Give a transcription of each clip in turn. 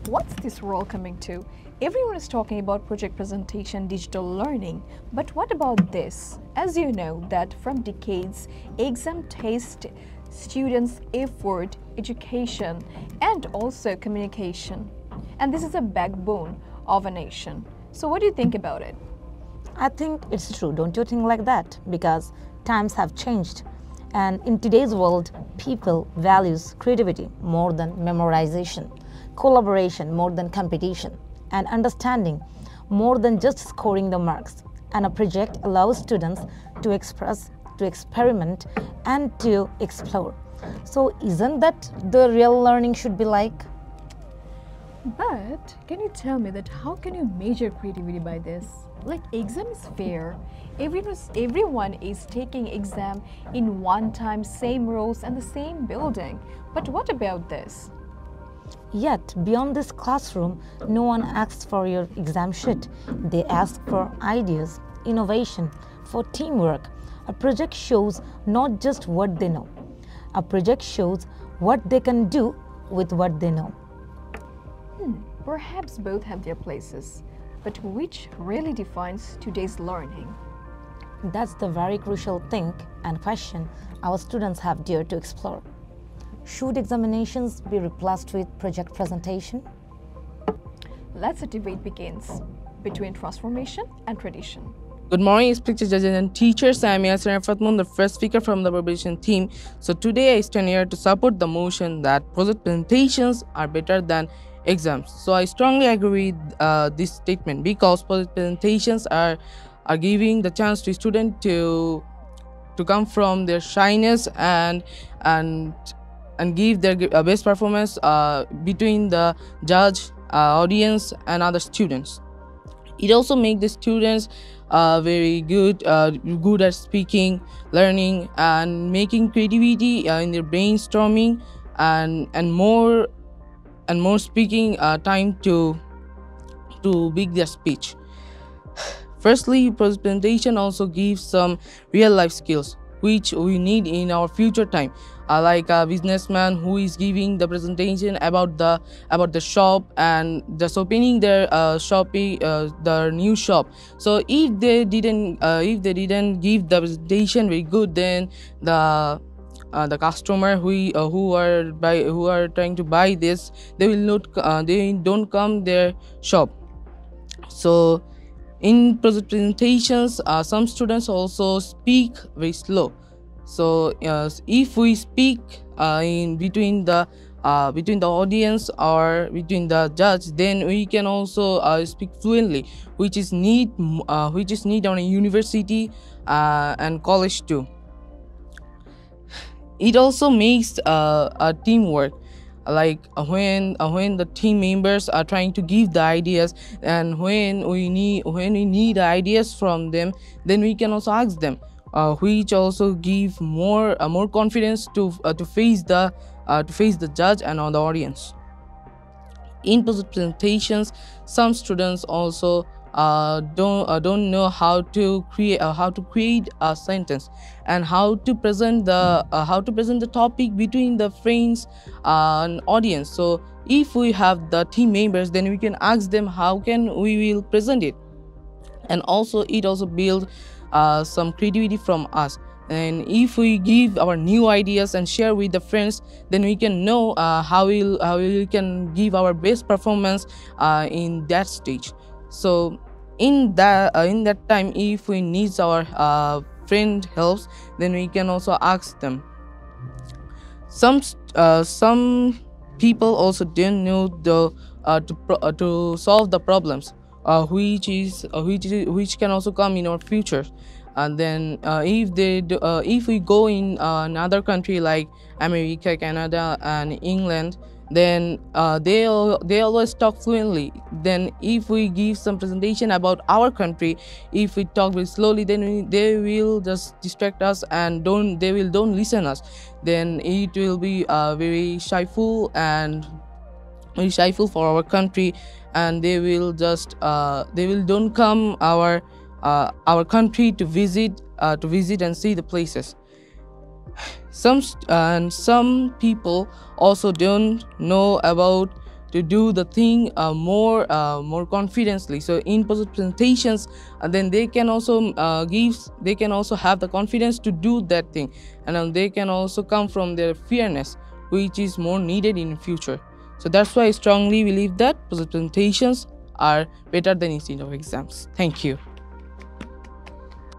What's this world coming to? Everyone is talking about project presentation, digital learning, but what about this? As you know that from decades, exam test students' effort, education, and also communication. And this is a backbone of a nation. So what do you think about it? I think it's true, don't you think like that? Because times have changed. And in today's world, people values creativity more than memorization, collaboration more than competition, and understanding more than just scoring the marks. And a project allows students to express, to experiment, and to explore. So isn't that the real learning should be like? But can you tell me that how can you measure creativity by this? Like exam is fair. Everyone is taking exam in one time, same rows and the same building. But what about this? Yet, beyond this classroom, no one asks for your exam sheet. They ask for ideas, innovation, for teamwork. A project shows not just what they know. A project shows what they can do with what they know. Perhaps both have their places, but which really defines today's learning? That's the very crucial thing and question our students have dared to explore. Should examinations be replaced with project presentation? Let's the debate begins between transformation and tradition. Good morning, respected judges and teachers. I am Yasir Fatmun, the first speaker from the preparation team. So today I stand here to support the motion that project presentations are better than exams. So I strongly agree with this statement because project presentations are giving the chance to students to come from their shyness and give their best performance between the judge, audience, and other students. It also makes the students very good at speaking, learning, and making creativity in their brainstorming and more speaking time to make their speech. Firstly, presentation also gives some real life skills which we need in our future time, like a businessman who is giving the presentation about the shop and just opening their their new shop. So if they didn't give the presentation very good, then the customer who are trying to buy this, they don't come their shop. So in presentations, some students also speak very slow. So if we speak in between the audience or between the judge, then we can also speak fluently, which is need on a university and college too. It also makes a teamwork. Like when the team members are trying to give the ideas, and when we need ideas from them, then we can also ask them, which also give more confidence to face the judge and on the audience. In presentations, some students also don't know how to create a sentence and how to present the topic between the friends and audience. So if we have the team members, then we can ask them how can we will present it. And also it also builds some creativity from us. And if we give our new ideas and share with the friends, then we can know how we can give our best performance in that stage. So in that time, if we need our friend helps, then we can also ask them. Some people also don't know to solve the problems, which can also come in our future. And then if we go in another country like America, Canada, and England, then they always talk fluently. Then if we give some presentation about our country, if we talk very slowly, then they will just distract us and don't listen us. Then it will be very shyful for our country, and they will don't come our country to visit and see the places. Some people also don't know about to do the thing more confidently. So in project presentations, then they can also have the confidence to do that thing, and they can also come from their fairness, which is more needed in future. So that's why I strongly believe that project presentations are better than instead of exams. Thank you.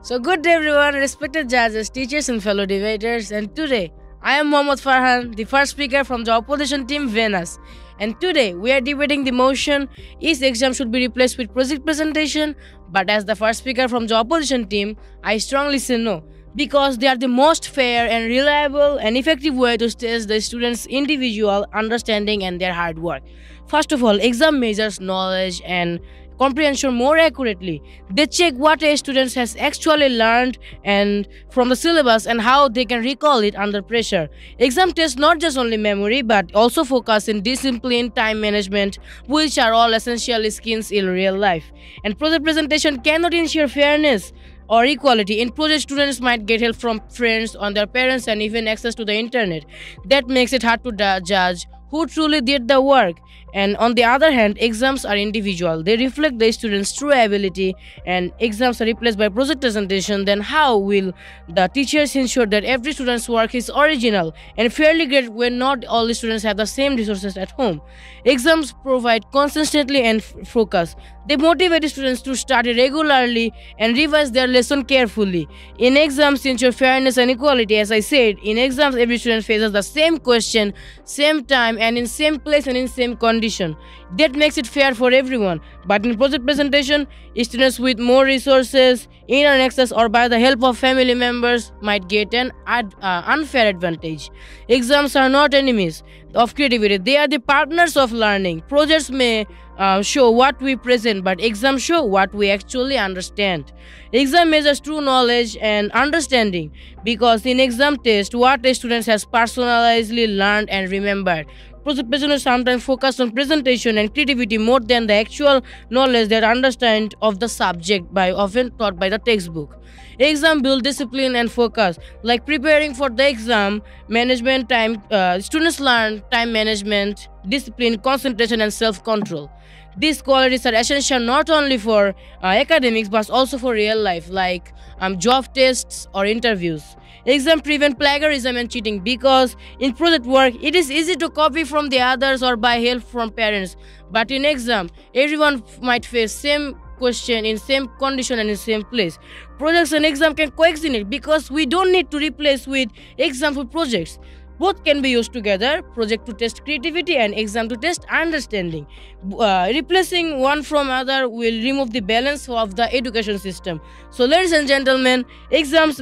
So good day everyone, respected judges, teachers and fellow debaters, and today I am Mohammad Farhan, the first speaker from the opposition team Venus. And today we are debating the motion, each exam should be replaced with project presentation, but as the first speaker from the opposition team, I strongly say no, because they are the most fair and reliable and effective way to test the students' individual understanding and their hard work. First of all, exam measures knowledge and comprehension more accurately. They check what a student has actually learned and from the syllabus and how they can recall it under pressure. Exam tests not just only memory but also focus in discipline, time management, which are all essential skills in real life. And project presentation cannot ensure fairness or equality. In project, students might get help from friends, on their parents, and even access to the internet. That makes it hard to judge who truly did the work. And on the other hand, exams are individual. They reflect the student's true ability, and exams are replaced by project presentation. Then how will the teachers ensure that every student's work is original and fairly graded when not all the students have the same resources at home? Exams provide consistency and focus. They motivate students to study regularly and revise their lesson carefully. In exams, ensure fairness and equality. As I said, in exams, every student faces the same question, same time, and in same place and in same condition. That makes it fair for everyone. But in project presentation, students with more resources, internet access, or by the help of family members might get an unfair advantage. Exams are not enemies of creativity. They are the partners of learning. Projects may show what we present, but exams show what we actually understand. Exam measures true knowledge and understanding, because in exam test, what a student has personalizedly learned and remembered. Project presenters sometimes focus on presentation and creativity more than the actual knowledge that understand of the subject by often taught by the textbook. Exam build discipline and focus. Like preparing for the exam, management time, students learn time management, discipline, concentration, and self-control. These qualities are essential not only for academics but also for real life, like job tests or interviews. Exam prevent plagiarism and cheating, because in project work it is easy to copy from the others or buy help from parents. But in exam, everyone might face same question in same condition and in same place. Projects and exam can coexist because we don't need to replace with exam with projects. Both can be used together, project to test creativity and exam to test understanding. Replacing one from other will remove the balance of the education system. So ladies and gentlemen, exams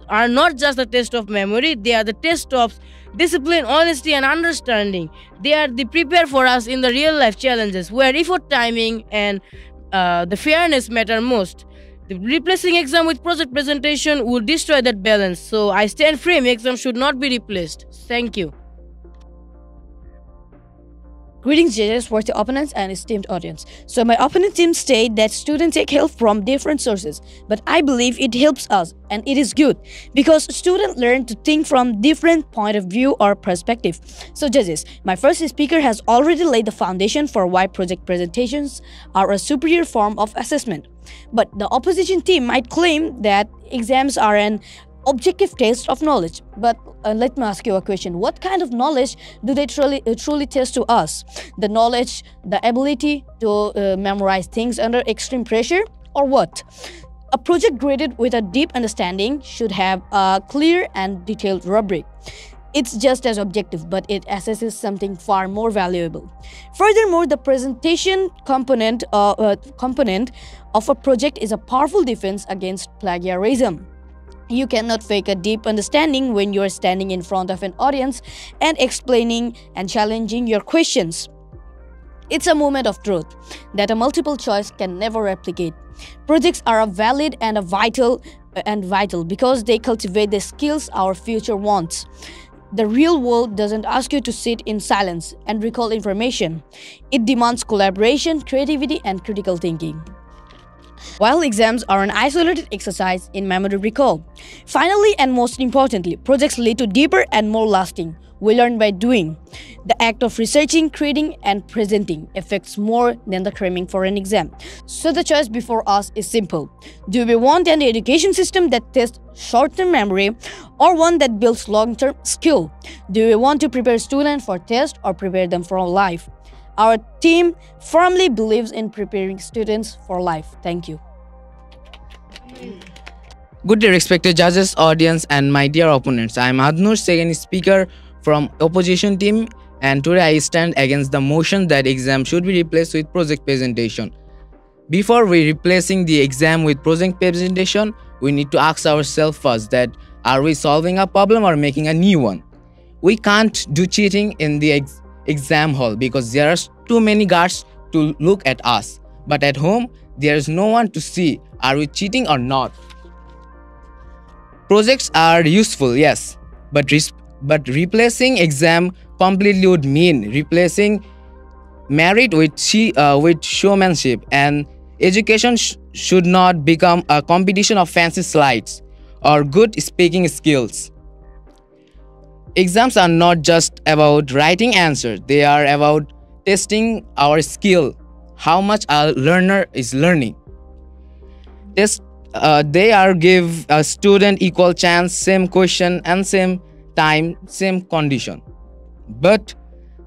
are not just a test of memory, they are the test of discipline, honesty and understanding. They are the prepare for us in the real life challenges where effort, timing and the fairness matter most. Replacing exam with project presentation would destroy that balance. So I stand firm, exam should not be replaced. Thank you. Greetings judges, worthy opponents and esteemed audience. So my opponent team state that students take help from different sources, but I believe it helps us and it is good because students learn to think from different point of view or perspective. So judges, my first speaker has already laid the foundation for why project presentations are a superior form of assessment. But the opposition team might claim that exams are an objective test of knowledge. But let me ask you a question. What kind of knowledge do they truly test to us? The knowledge, the ability to memorize things under extreme pressure, or what? A project graded with a deep understanding should have a clear and detailed rubric. It's just as objective, but it assesses something far more valuable. Furthermore, the presentation component of a project is a powerful defense against plagiarism. You cannot fake a deep understanding when you are standing in front of an audience and explaining and challenging your questions. It's a moment of truth that a multiple choice can never replicate. Projects are valid and vital because they cultivate the skills our future wants. The real world doesn't ask you to sit in silence and recall information. It demands collaboration, creativity, and critical thinking. while exams are an isolated exercise in memory recall. Finally, and most importantly, projects lead to deeper and more lasting. We learn by doing. The act of researching, creating, and presenting affects more than the cramming for an exam. So the choice before us is simple. Do we want an education system that tests short-term memory or one that builds long-term skill? Do we want to prepare students for tests or prepare them for life? Our team firmly believes in preparing students for life. Thank you. Good day, respected judges, audience, and my dear opponents. I am Adnur, second speaker from opposition team, and today I stand against the motion that exam should be replaced with project presentation. Before we replacing the exam with project presentation, we need to ask ourselves first that are we solving a problem or making a new one? We can't do cheating in the exam hall because there are too many guards to look at us. But at home, there is no one to see are we cheating or not. Projects are useful, yes, but replacing exam completely would mean replacing merit with showmanship, and education should not become a competition of fancy slides or good speaking skills. Exams are not just about writing answers, they are about testing our skill, how much a learner is learning. They are give a student equal chance, same question and same time, same condition. But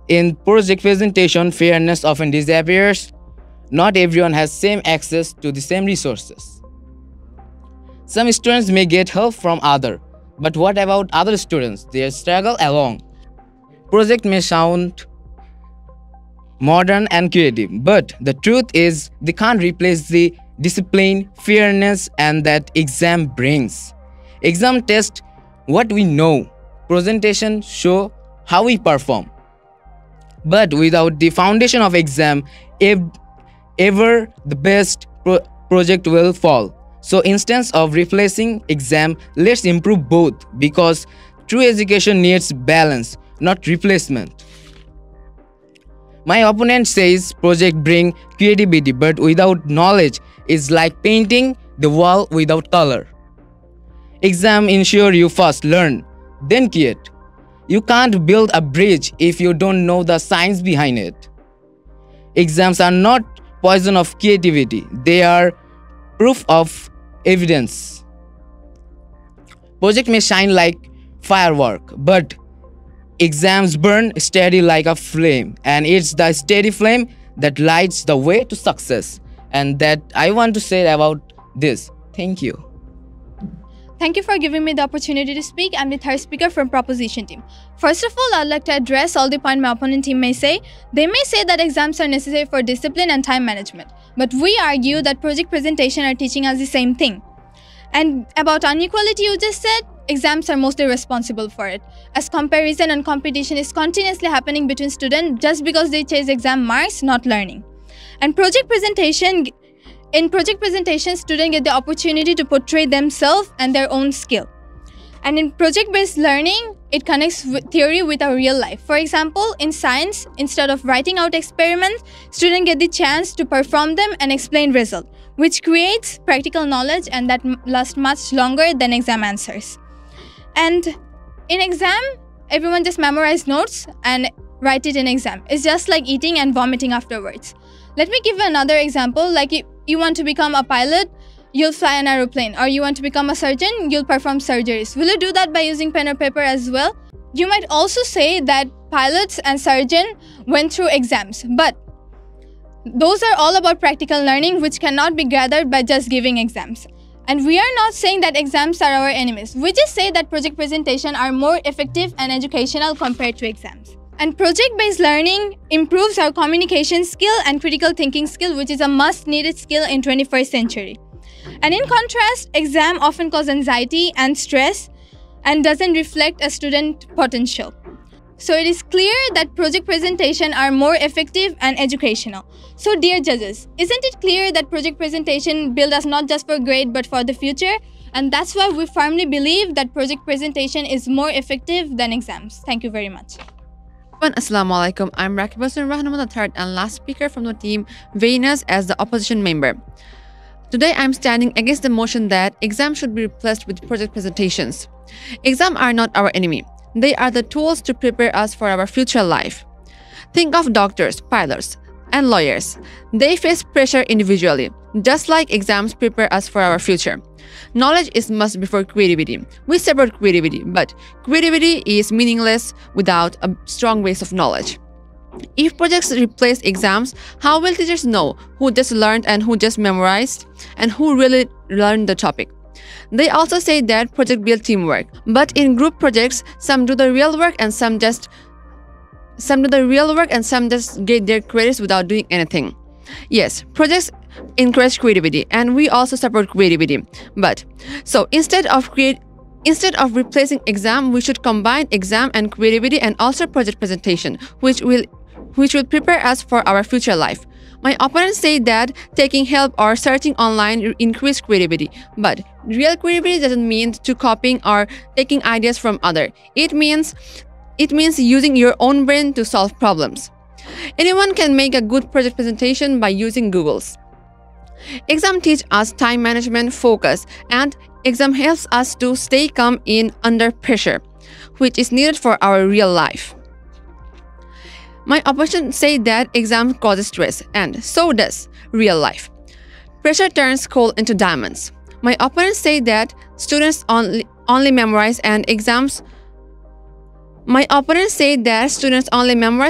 in project presentation, fairness often disappears. Not everyone has same access to the same resources. Some students may get help from others, but what about other students? They struggle along. Project may sound modern and creative, but the truth is they can't replace the discipline, fairness, and that exam brings. Exam test what we know. Presentation show how we perform. But without the foundation of exam, ever the best project will fall. So instead of replacing exam, let's improve both, because true education needs balance, not replacement. My opponent says project bring creativity, but without knowledge is like painting the wall without color. Exam ensure you first learn, then create. You can't build a bridge if you don't know the science behind it. Exams are not poison of creativity, they are proof of evidence. Project may shine like firework, but exams burn steady like a flame, and it's the steady flame that lights the way to success. And that I want to say about this. Thank you. Thank you for giving me the opportunity to speak. I'm the third speaker from proposition team. First of all, I'd like to address all the points my opponent team may say. They may say that exams are necessary for discipline and time management, but we argue that project presentation are teaching us the same thing. And about inequality you just said, exams are mostly responsible for it, as comparison and competition is continuously happening between students just because they chase exam marks, not learning. And in project presentation, students get the opportunity to portray themselves and their own skill. And in project-based learning, it connects theory with our real life. For example, in science, instead of writing out experiments, students get the chance to perform them and explain results, which creates practical knowledge and that lasts much longer than exam answers. And in exam, everyone just memorize notes and write it in exam. It's just like eating and vomiting afterwards. Let me give you another example. Like if you want to become a pilot, you'll fly an aeroplane. Or you want to become a surgeon, you'll perform surgeries. Will you do that by using pen or paper as well? You might also say that pilots and surgeons went through exams, but those are all about practical learning, which cannot be gathered by just giving exams. And we are not saying that exams are our enemies. We just say that project presentation are more effective and educational compared to exams. And project-based learning improves our communication skill and critical thinking skill, which is a must-needed skill in 21st century. And in contrast, exam often cause anxiety and stress and doesn't reflect a student potential. So it is clear that project presentation are more effective and educational. So dear judges, isn't it clear that project presentation build us not just for grade but for the future? And that's why we firmly believe that project presentation is more effective than exams. Thank you very much. Assalamu alaikum. I'm Rakib Hossain Rahman, the third and last speaker from the team Venus as the opposition member. Today, I'm standing against the motion that exams should be replaced with project presentations. Exams are not our enemy. They are the tools to prepare us for our future life. Think of doctors, pilots, and lawyers. They face pressure individually, just like exams prepare us for our future. Knowledge is must before creativity. We support creativity, but creativity is meaningless without a strong base of knowledge. If projects replace exams, how will teachers know who just learned and who just memorized and who really learned the topic? They also say that projects build teamwork, but in group projects, some do the real work and some just get their credits without doing anything. Yes, projects encourage creativity and we also support creativity. But so instead of replacing exam, we should combine exam and creativity and also project presentation, which will prepare us for our future life. My opponents say that taking help or searching online increase creativity, but real creativity doesn't mean to copying or taking ideas from others. It means using your own brain to solve problems. Anyone can make a good project presentation by using Google's. Exam teach us time management, focus, and exam helps us to stay calm under pressure, which is needed for our real life. My opponents say that exam causes stress, and so does real life. Pressure turns coal into diamonds. My opponents say that students only memorize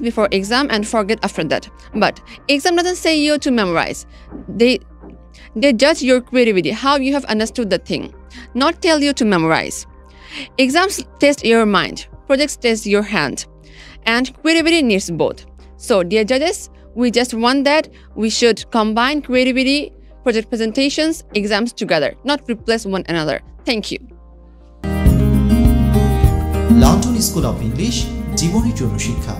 before exam and forget after that. But exam doesn't say you to memorize. They judge your creativity, how you have understood the thing, not tell you to memorize. Exams test your mind, projects test your hand, and creativity needs both. So, dear judges, we just want that we should combine creativity, project presentations, exams together, not replace one another. Thank you. London school of English জীবনের জন্য শিক্ষা।